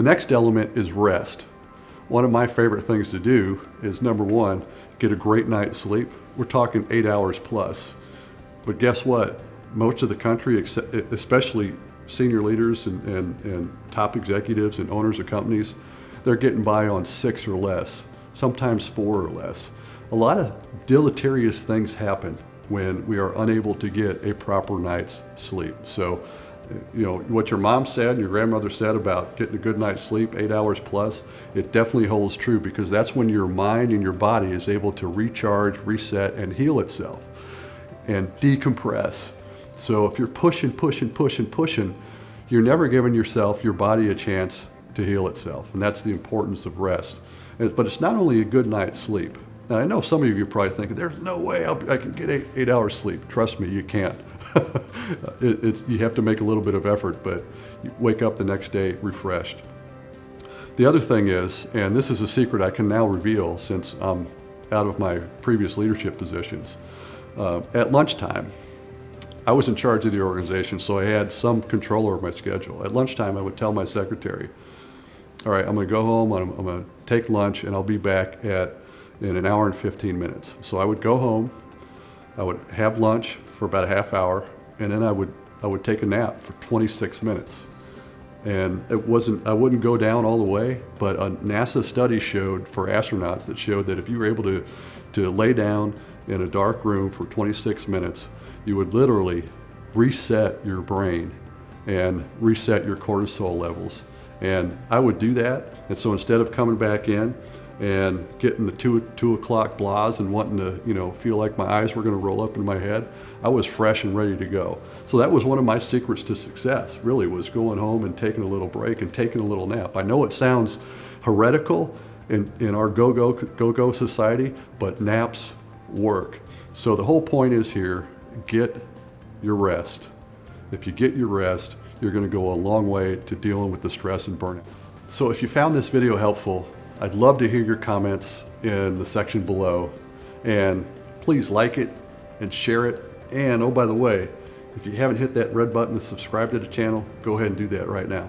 The next element is rest. One of my favorite things to do is, number one, get a great night's sleep. We're talking 8 hours plus. But guess what? Most of the country, especially senior leaders and top executives and owners of companies, they're getting by on 6 or less, sometimes 4 or less. A lot of deleterious things happen when we are unable to get a proper night's sleep. So, you know, what your mom said and your grandmother said about getting a good night's sleep, 8 hours plus, it definitely holds true, because that's when your mind and your body is able to recharge, reset, and heal itself and decompress. So if you're pushing, you're never giving yourself, your body, a chance to heal itself. And that's the importance of rest. But it's not only a good night's sleep. Now, I know some of you are probably thinking, there's no way I can get 8 hours sleep. Trust me, you can't. You have to make a little bit of effort, but you wake up the next day refreshed. The other thing is, and this is a secret I can now reveal since I'm out of my previous leadership positions, at lunchtime, I was in charge of the organization, so I had some control over my schedule. At lunchtime, I would tell my secretary, all right, I'm gonna go home, I'm gonna take lunch, and I'll be back in an hour and 15 minutes. So I would go home, I would have lunch for about a half hour, and then I would take a nap for 26 minutes. And I wouldn't go down all the way, but a NASA study showed for astronauts that if you were able to lay down in a dark room for 26 minutes, you would literally reset your brain and reset your cortisol levels. And I would do that. And so instead of coming back in and getting the two o'clock blahs and wanting to, you know, feel like my eyes were going to roll up in my head, I was fresh and ready to go. So that was one of my secrets to success, really, was going home and taking a little break and taking a little nap. I know it sounds heretical in our go-go society, but naps work. So the whole point is here, get your rest. If you get your rest, you're going to go a long way to dealing with the stress and burnout. So if you found this video helpful, I'd love to hear your comments in the section below, and please like it and share it. And oh, by the way, if you haven't hit that red button to subscribe to the channel, go ahead and do that right now.